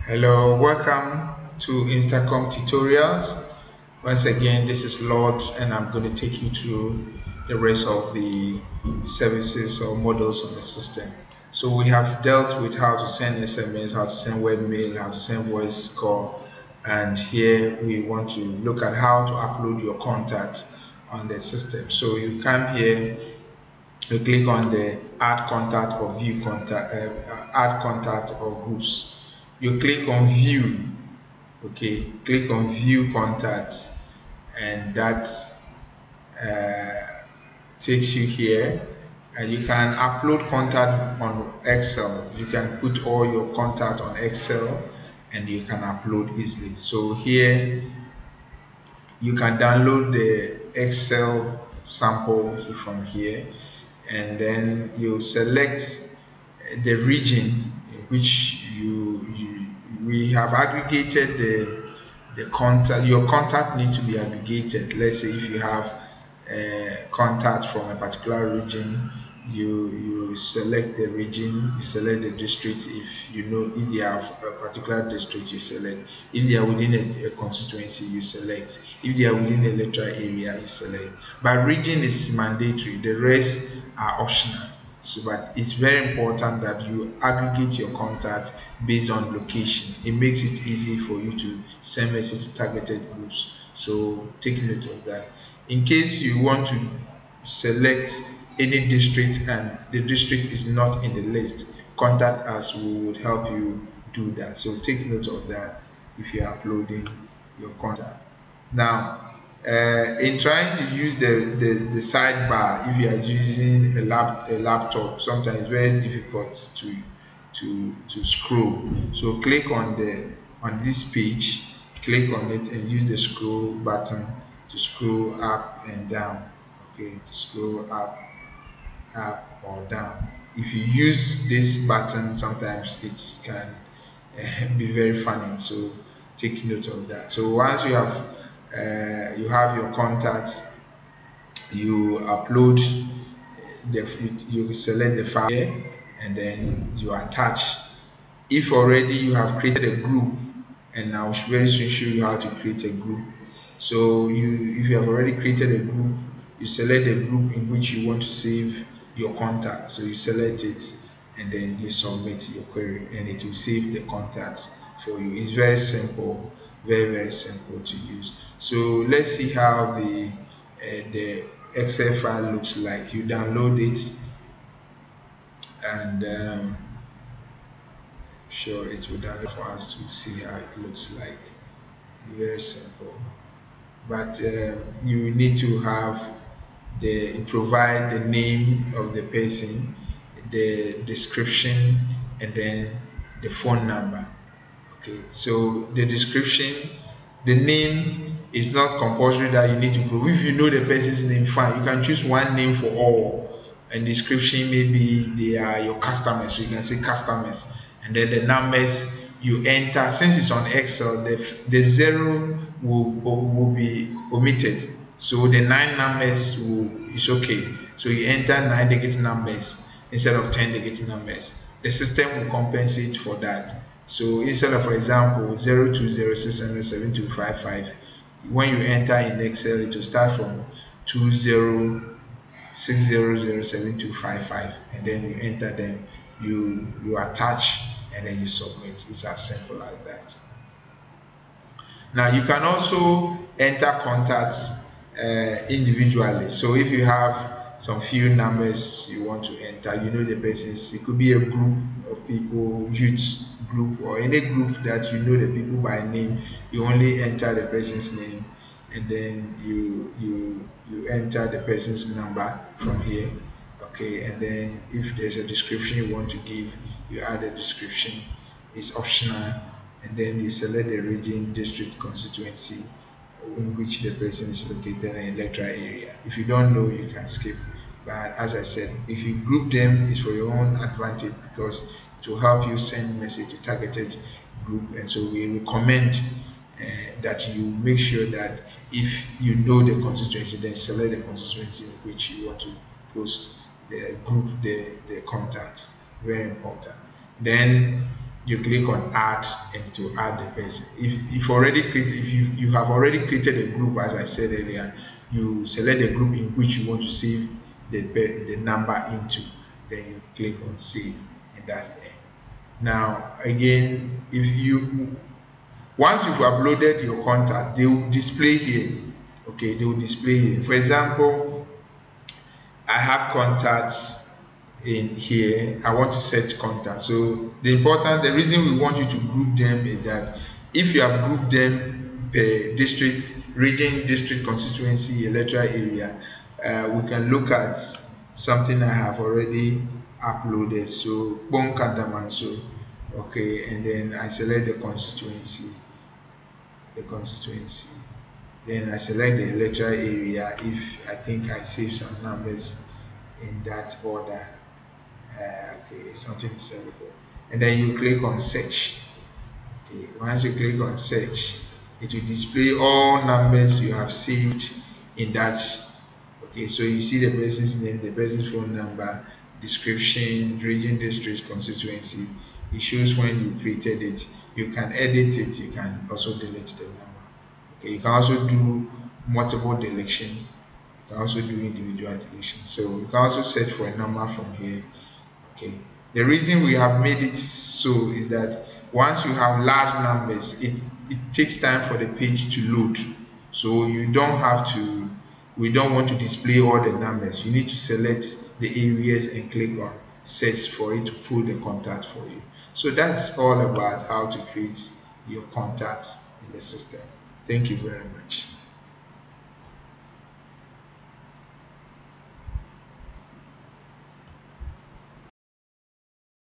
Hello, welcome to Instacom tutorials. Once again, this is Lord, and I'm going to take you through the rest of the services or models on the system. So we have dealt with how to send SMS, how to send webmail, how to send voice call, and here we want to look at how to upload your contacts on the system. So you come here, you click on the add contact or view contact, add contact or groups. You click on view, okay, click on view contacts, and that takes you here, and you can upload contact on Excel. You can put all your contact on Excel and you can upload easily. So here you can download the Excel sample from here, and then you select the region in which we have aggregated the contact. Your contact needs to be aggregated. Let's say if you have contact from a particular region, you select the region, you select the district. If you know if they are a particular district, you select. If they are within a constituency, you select. If they are within a electoral area, you select. But region is mandatory, the rest are optional. So, but it's very important that you aggregate your contact based on location. It makes it easy for you to send message to targeted groups. So take note of that. In case you want to select any district and the district is not in the list, contact us. We would help you do that. So take note of that if you're uploading your contact. Now, in trying to use the sidebar, if you are using a laptop, sometimes it's very difficult to scroll. So click on this page, click on it and use the scroll button to scroll up and down. Okay, to scroll up or down. If you use this button, sometimes it can be very funny. So take note of that. So once you have your contacts, you upload you select the file here, and then you attach. If already you have created a group, and I'll very soon show you how to create a group. So if you have already created a group, you select the group in which you want to save your contact. So you select it and then you submit your query, and it will save the contacts for you. It's very simple, very simple to use. So let's see how the Excel file looks like. You download it, and sure, it will download for us to see how it looks like. Very simple, but you need to have provide the name of the person, the description, and then the phone number. Okay, so the description, the name is not compulsory that you need to prove. If you know the person's name, fine, you can choose one name for all. And description, maybe they are your customers, so you can say customers, and then the numbers you enter. Since it's on Excel, the 0 will be omitted, so the 9 numbers is okay. So you enter 9 digit numbers instead of 10 digit numbers. The system will compensate for that. So instead of, for example, 0206007255, when you enter in Excel, it will start from 2060072555, and then you enter them, you attach, and then you submit. It's as simple as that. Now you can also enter contacts individually. So if you have some few numbers you want to enter, you know the persons, it could be a group of people, youth group, or any group that you know the people by name. You only enter the person's name, and then you enter the person's number from here. Okay, and then if there's a description you want to give, you add a description. It's optional, and then you select the region, district, constituency in which the person is located in an electoral area. If you don't know, you can skip. But as I said, if you group them, it's for your own advantage, because it will help you send message to targeted group. And so we recommend that you make sure that if you know the constituency, then select the constituency in which you want to post the group, the contacts. Very important. Then you click on add, and to add the person. If you have already created a group, as I said earlier, you select the group in which you want to save the number into, then you click on save, and that's the end. Now again, if you once you've uploaded your contact, they will display here. Okay, they will display here. For example, I have contacts in here. I want to search contacts. So the reason we want you to group them is that if you have grouped them per district, region, district, constituency, electoral area, we can look at something I have already uploaded. So Bon Kantamanso, okay, and then I select the constituency. Then I select the electoral area if I think I save some numbers in that order. Okay, something sellable. And then you click on search. Okay, once you click on search, it will display all numbers you have saved in that. Okay, so you see the person's name, the person's phone number, description, region, district, constituency. It shows when you created it. You can edit it, you can also delete the number. Okay, you can also do multiple deletion. You can also do individual deletion. So you can also search for a number from here. Okay, the reason we have made it so is that once you have large numbers, it takes time for the page to load. So we don't want to display all the numbers. You need to select the areas and click on search for it to pull the contact for you. So that's all about how to create your contacts in the system. Thank you very much.